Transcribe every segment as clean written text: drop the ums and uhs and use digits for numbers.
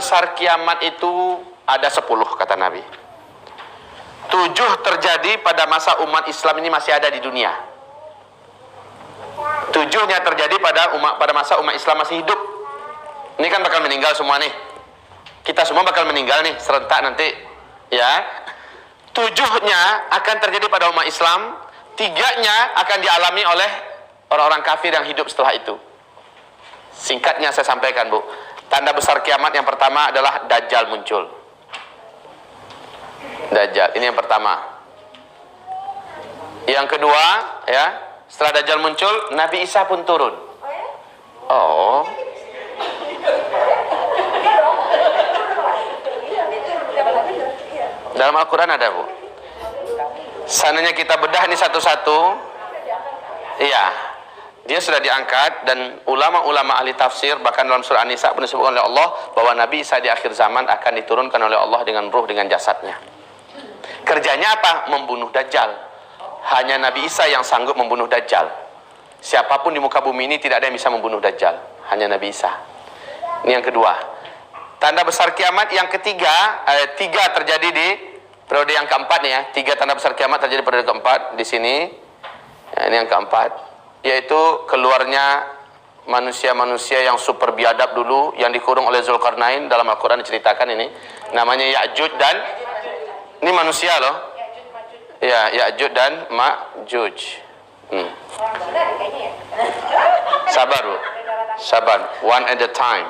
besar kiamat itu ada 10 kata Nabi. 7 terjadi pada masa umat Islam ini masih ada di dunia. 7-nya terjadi pada masa umat Islam masih hidup. Ini kan bakal meninggal semua nih. Kita semua bakal meninggal nih serentak nanti, ya. 7-nya akan terjadi pada umat Islam, 3-nya akan dialami oleh orang-orang kafir yang hidup setelah itu. Singkatnya saya sampaikan, Bu. Tanda besar kiamat yang pertama adalah Dajjal muncul. Dajjal, ini yang pertama. Yang kedua, ya, setelah Dajjal muncul, Nabi Isa pun turun. Oh. Dalam Al-Quran ada, Bu. Sananya kita bedah ini satu-satu. Iya, dia sudah diangkat, dan ulama-ulama ahli tafsir bahkan dalam surah An-Nisa pun disebutkan oleh Allah bahwa Nabi Isa di akhir zaman akan diturunkan oleh Allah dengan ruh, dengan jasadnya. Kerjanya apa? Membunuh Dajjal. Hanya Nabi Isa yang sanggup membunuh Dajjal. Siapapun di muka bumi ini tidak ada yang bisa membunuh Dajjal, hanya Nabi Isa. Ini yang kedua. Tanda besar kiamat yang ketiga, 3 terjadi di periode yang keempat nih ya. 3 tanda besar kiamat terjadi pada periode keempat di sini. Ya, ini yang keempat, yaitu keluarnya manusia-manusia yang super biadab dulu yang dikurung oleh Zulkarnain. Dalam Al-Quran diceritakan ini, namanya Ya'juj dan ini manusia loh. Ya, Ya'juj dan Ma'juj. Sabar, Bu. Sabar, one at a time.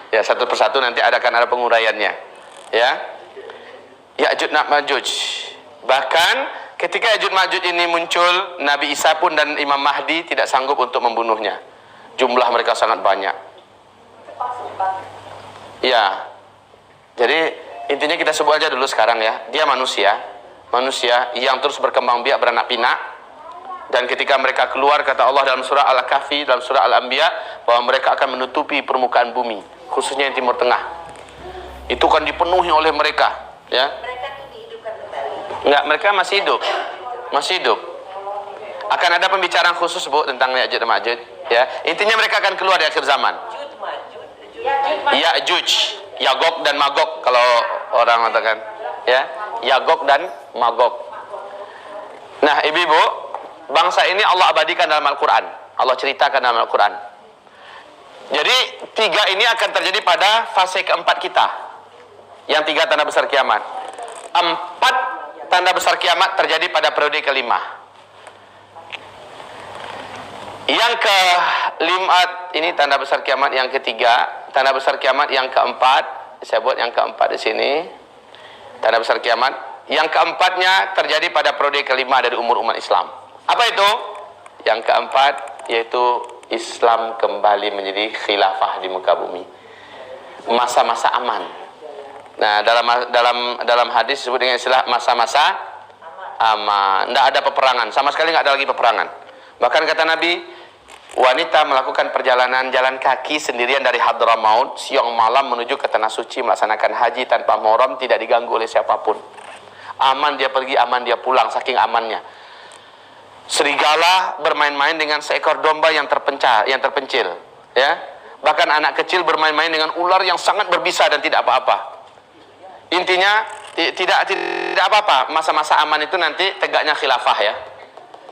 Ya, satu persatu nanti akan ada penguraiannya. Ya, Ya'juj dan Ma'juj. Bahkan ketika Ya'juj Ma'juj ini muncul, Nabi Isa pun dan Imam Mahdi tidak sanggup untuk membunuhnya. Jumlah mereka sangat banyak. Ya, jadi intinya kita sebut aja dulu sekarang ya. Dia manusia yang terus berkembang biak, beranak pinak. Dan ketika mereka keluar, kata Allah dalam surah Al-Kahfi, dalam surah Al-Anbiya, bahwa mereka akan menutupi permukaan bumi, khususnya yang Timur Tengah. Itu kan dipenuhi oleh mereka, ya. Mereka itu dihidupkan kembali. Enggak, mereka masih hidup. Masih hidup. Akan ada pembicaraan khusus, Bu, tentang Ya'juj dan Ma'juj, ya. Intinya mereka akan keluar di akhir zaman. Ya'juj, Yagog dan Magog kalau orang mengatakan, ya. Yagog dan Magog. Nah, ibu-ibu, bangsa ini Allah abadikan dalam Al-Quran. Allah ceritakan dalam Al-Quran. Jadi 3 ini akan terjadi pada fase keempat kita. Yang 3 tanda besar kiamat. 4 tanda besar kiamat terjadi pada periode kelima. Yang kelima, ini tanda besar kiamat yang ketiga. Tanda besar kiamat yang keempat, saya buat yang keempat di sini. Tanda besar kiamat yang keempatnya terjadi pada periode kelima dari umur umat Islam. Apa itu? Yang keempat yaitu Islam kembali menjadi khilafah di muka bumi. Masa-masa aman. Nah, dalam hadis disebut dengan istilah masa-masa aman. Tidak ada peperangan, sama sekali nggak ada lagi peperangan. Bahkan kata Nabi, wanita melakukan perjalanan jalan kaki sendirian dari Hadramaut siang malam menuju ke tanah suci melaksanakan haji tanpa mahram, tidak diganggu oleh siapapun. Aman dia pergi, aman dia pulang, saking amannya. Serigala bermain-main dengan seekor domba yang terpencil, ya. Bahkan anak kecil bermain-main dengan ular yang sangat berbisa dan tidak apa-apa. Intinya tidak apa-apa. Masa-masa aman itu nanti tegaknya khilafah, ya.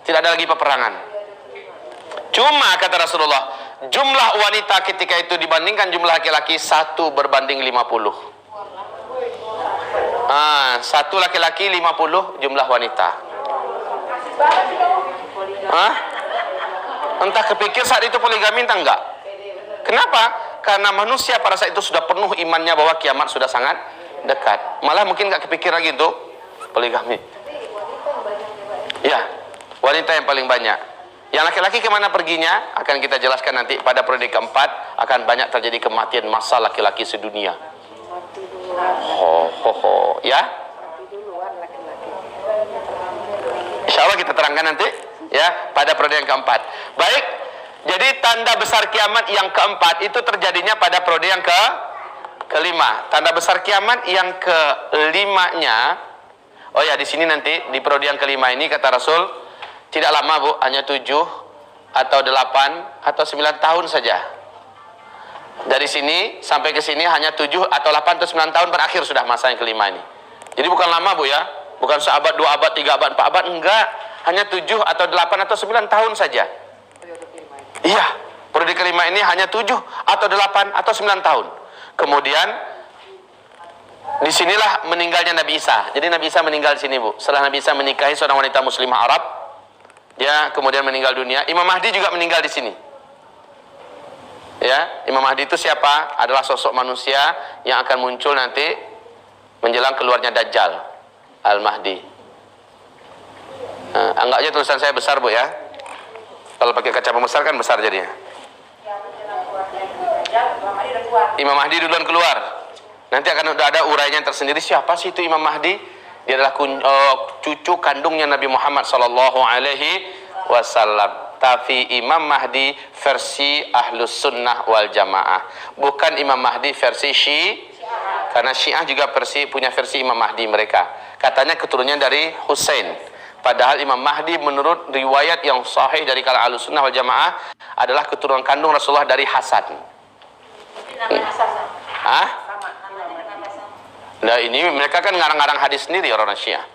Tidak ada lagi peperangan. Cuma kata Rasulullah, jumlah wanita ketika itu dibandingkan jumlah laki-laki 1 berbanding 50. 1 laki-laki 50 jumlah wanita. Entah kepikir saat itu poligami entah enggak. Kenapa? Karena manusia pada saat itu sudah penuh imannya bahwa kiamat sudah sangat dekat. Malah mungkin enggak kepikir lagi untuk poligami. Ya, wanita yang paling banyak. Yang laki-laki kemana perginya? Akan kita jelaskan nanti pada periode keempat. Akan banyak terjadi kematian massal laki-laki sedunia. Ya. Insya Allah kita terangkan nanti, ya, pada periode yang keempat. Baik, jadi tanda besar kiamat yang keempat itu terjadinya pada periode yang kelima. Tanda besar kiamat yang kelimanya, oh ya, di sini nanti di periode yang kelima ini kata Rasul tidak lama, Bu, hanya 7 atau 8 atau 9 tahun saja. Dari sini sampai ke sini hanya 7 atau 8 atau 9 tahun berakhir sudah masa yang kelima ini. Jadi bukan lama Bu ya. Bukan seabad, 2 abad, 3 abad, 4 abad, enggak. Hanya 7 atau 8 atau 9 tahun saja. Iya, periode kelima ini hanya 7 atau 8 atau 9 tahun. Kemudian disinilah meninggalnya Nabi Isa. Jadi Nabi Isa meninggal di sini Bu. Setelah Nabi Isa menikahi seorang wanita muslimah Arab, dia kemudian meninggal dunia. Imam Mahdi juga meninggal di sini. Ya, Imam Mahdi itu siapa? Adalah sosok manusia yang akan muncul nanti menjelang keluarnya Dajjal, Al-Mahdi. Nah, anggap aja tulisan saya besar Bu ya. Kalau pakai kaca pembesar kan besar jadinya. Imam Mahdi duluan keluar. Nanti akan ada urainya tersendiri. Siapa sih itu Imam Mahdi? Dia adalah cucu kandungnya Nabi Muhammad sallallahu alaihi wasallam. Tapi Imam Mahdi versi Ahlus Sunnah wal Jamaah, bukan Imam Mahdi versi Syiah. Karena Syiah juga punya versi Imam Mahdi mereka. Katanya keturunannya dari Husain. Padahal Imam Mahdi menurut riwayat yang sahih dari kalangan Ahlus Sunnah wal Jamaah adalah keturunan kandung Rasulullah dari Hasan. Nah ini mereka kan ngarang-ngarang hadis sendiri orang Syiah.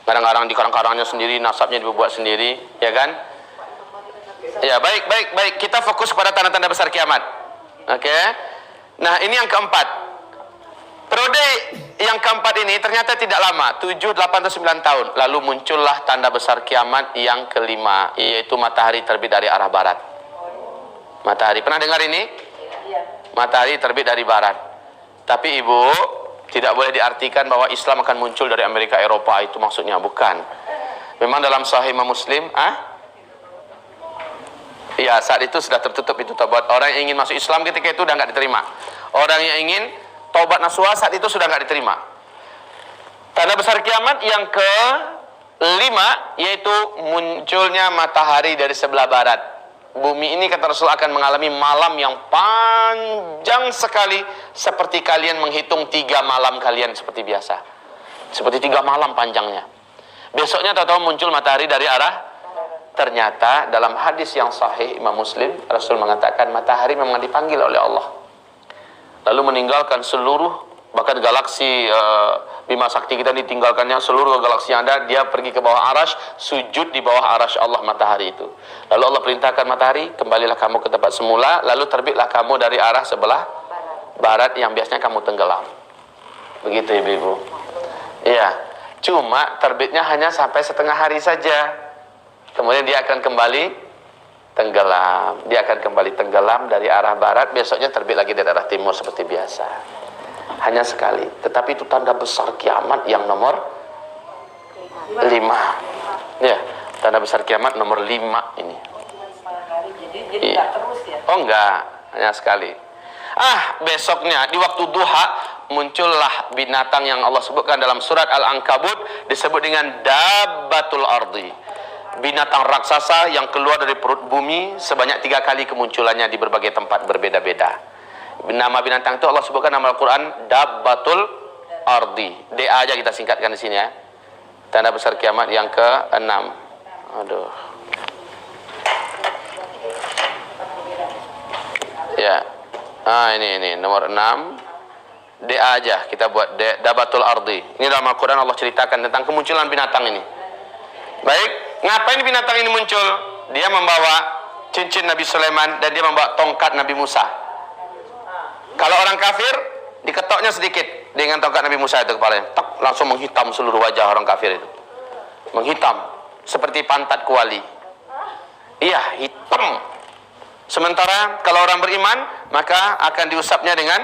Ngarang-ngarang di karang-karangnya sendiri, nasabnya dibuat sendiri, ya kan? Ya, baik. Kita fokus pada tanda-tanda besar kiamat. Oke. Nah, ini yang keempat. Periode yang keempat ini ternyata tidak lama, 7, 8 atau 9 tahun. Lalu muncullah tanda besar kiamat yang kelima, yaitu matahari terbit dari arah barat. Matahari, pernah dengar ini? Matahari terbit dari barat. Tapi Ibu, tidak boleh diartikan bahwa Islam akan muncul dari Amerika, Eropa, itu maksudnya, bukan. Memang dalam Sahih Muslim, ya saat itu sudah tertutup itu tobat. Orang yang ingin masuk Islam ketika itu sudah nggak diterima. Orang yang ingin taubat nasuha saat itu sudah nggak diterima. Tanda besar kiamat yang kelima yaitu munculnya matahari dari sebelah barat. Bumi ini kata Rasul akan mengalami malam yang panjang sekali, seperti kalian menghitung 3 malam kalian seperti biasa. Seperti 3 malam panjangnya. Besoknya tahu-tahu muncul matahari dari arah. Ternyata dalam hadis yang sahih Imam Muslim, Rasul mengatakan matahari memang dipanggil oleh Allah, lalu meninggalkan seluruh, bahkan galaksi Bima Sakti kita ditinggalkannya, seluruh galaksi yang ada, dia pergi ke bawah arasy, sujud di bawah arasy Allah matahari itu. Lalu Allah perintahkan matahari, kembalilah kamu ke tempat semula, lalu terbitlah kamu dari arah sebelah barat yang biasanya kamu tenggelam. Begitu Ibu-ibu. Iya, cuma terbitnya hanya sampai setengah hari saja. Kemudian dia akan kembali tenggelam. Dia akan kembali tenggelam dari arah barat. Besoknya terbit lagi dari arah timur seperti biasa. Hanya sekali. Tetapi itu tanda besar kiamat yang nomor 5. Ya, tanda besar kiamat nomor 5 ini. Jadi tidak terus ya? Oh enggak, hanya sekali. Besoknya di waktu duha muncullah binatang yang Allah sebutkan dalam surat Al-Ankabut, disebut dengan Dabbatul Ardi. Binatang raksasa yang keluar dari perut bumi sebanyak 3 kali kemunculannya di berbagai tempat berbeda-beda. Nama binatang itu Allah sebutkan nama Al-Quran Dabbatul Ardi. DA aja kita singkatkan di sini ya. Tanda besar kiamat yang ke-6. Aduh. Ya. Ini nomor 6. DA aja kita buat Dabbatul Ardi. Ini dalam Al-Quran Allah ceritakan tentang kemunculan binatang ini. Baik. Ngapain binatang ini muncul? Dia membawa cincin Nabi Sulaiman dan dia membawa tongkat Nabi Musa. Kalau orang kafir, diketoknya sedikit dengan tongkat Nabi Musa itu kepalanya. Tak, langsung menghitam seluruh wajah orang kafir itu. Menghitam seperti pantat kuali. Iya, hitam. Sementara kalau orang beriman, maka akan diusapnya dengan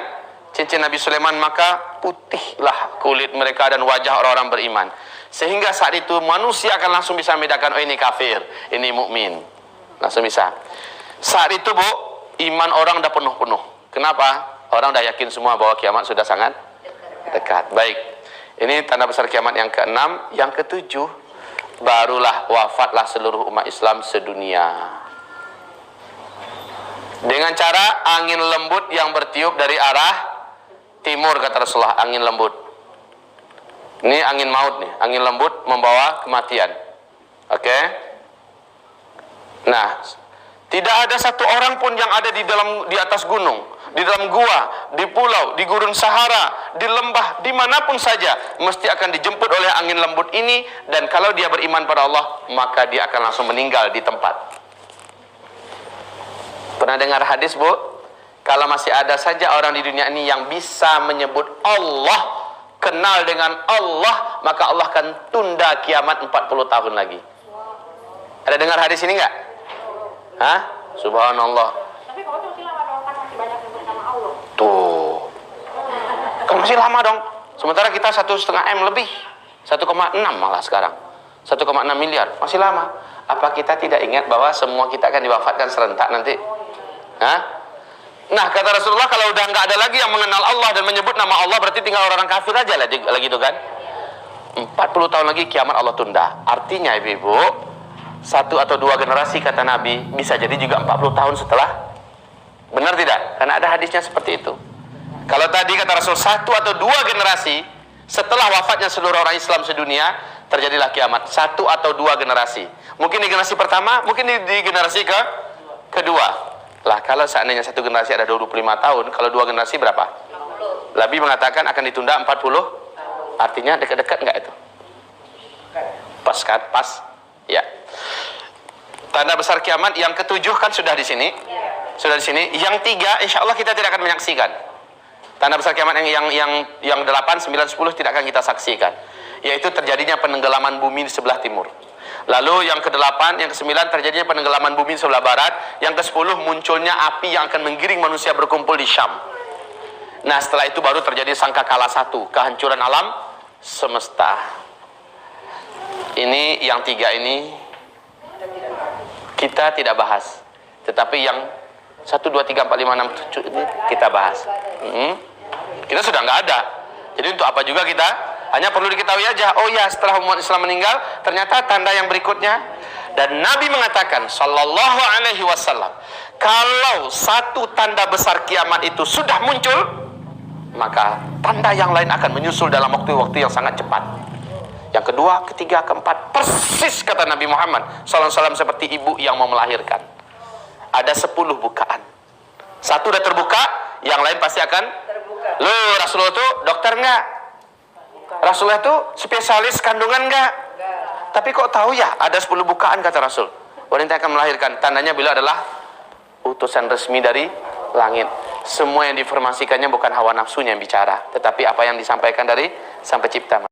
cincin Nabi Sulaiman, maka putihlah kulit mereka dan wajah orang-orang beriman. Sehingga saat itu manusia akan langsung bisa membedakan, oh ini kafir, ini mukmin. Langsung bisa. Saat itu Bu, iman orang udah penuh-penuh. Kenapa? Orang udah yakin semua bahwa kiamat sudah sangat dekat. Baik. Ini tanda besar kiamat yang ke-6. Yang ke-7, barulah wafatlah seluruh umat Islam sedunia. Dengan cara angin lembut yang bertiup dari arah timur, kata Rasulullah, angin lembut. Ini angin maut nih, angin lembut membawa kematian. Oke? Nah, tidak ada satu orang pun yang ada di atas gunung di dalam gua, di pulau, di gurun Sahara, di lembah, dimanapun saja, mesti akan dijemput oleh angin lembut ini. Dan kalau dia beriman pada Allah, maka dia akan langsung meninggal di tempat. Pernah dengar hadis, Bu? Kalau masih ada saja orang di dunia ini yang bisa menyebut Allah, kenal dengan Allah, maka Allah akan tunda kiamat 40 tahun lagi. Ada dengar hadis ini enggak? Hah? Subhanallah. Tapi kalau itu masih lama dong, kan masih banyak yang bersama Allah. Tuh. Kan masih lama dong. Sementara kita 1,5 M lebih. 1,6 malah sekarang. 1,6 miliar. Masih lama. Apa kita tidak ingat bahwa semua kita akan diwafatkan serentak nanti? Hah? Nah, kata Rasulullah, kalau udah nggak ada lagi yang mengenal Allah dan menyebut nama Allah, berarti tinggal orang kafir aja lagi itu kan. 40 tahun lagi kiamat Allah tunda. Artinya ibu-ibu, 1 atau 2 generasi kata Nabi, bisa jadi juga 40 tahun setelah. Benar tidak? Karena ada hadisnya seperti itu. Kalau tadi kata Rasul 1 atau 2 generasi setelah wafatnya seluruh orang Islam sedunia, terjadilah kiamat. 1 atau 2 generasi. Mungkin di generasi pertama, mungkin di generasi kedua. Lah, kalau seandainya 1 generasi ada 25 tahun, kalau 2 generasi berapa? 50. Nabi mengatakan akan ditunda 40. Artinya dekat-dekat enggak itu? Pas kan? Pas. Ya. Tanda besar kiamat yang ke-7 kan sudah di sini. Sudah di sini. Yang 3 insya Allah kita tidak akan menyaksikan. Tanda besar kiamat yang 8, 9, 10 tidak akan kita saksikan. Yaitu terjadinya penenggelaman bumi di sebelah timur. Lalu yang ke-8, yang ke-9 terjadinya penenggelaman bumi sebelah barat. Yang ke-10 munculnya api yang akan menggiring manusia berkumpul di Syam. Nah, setelah itu baru terjadi sangkakala 1, kehancuran alam semesta. Ini yang 3 ini kita tidak bahas. Tetapi yang 1, 2, 3, 4, 5, 6, 7 ini kita bahas. Kita sudah nggak ada. Jadi untuk apa juga kita? Hanya perlu diketahui aja, oh ya, setelah umat Islam meninggal, ternyata tanda yang berikutnya. Dan Nabi mengatakan, sallallahu alaihi wasallam, kalau 1 tanda besar kiamat itu sudah muncul, maka tanda yang lain akan menyusul dalam waktu-waktu yang sangat cepat. Yang kedua, ketiga, keempat, persis kata Nabi Muhammad sallallahu alaihi wasallam seperti ibu yang mau melahirkan. Ada 10 bukaan. 1 udah terbuka, yang lain pasti akan terbuka. Loh, Rasulullah itu dokter enggak? Rasulullah itu spesialis kandungan enggak? Tapi kok tahu ya ada 10 bukaan kata Rasul. Wanita akan melahirkan. Tandanya beliau adalah utusan resmi dari langit. Semua yang diinformasikannya bukan hawa nafsunya yang bicara, tetapi apa yang disampaikan dari Sang Pencipta.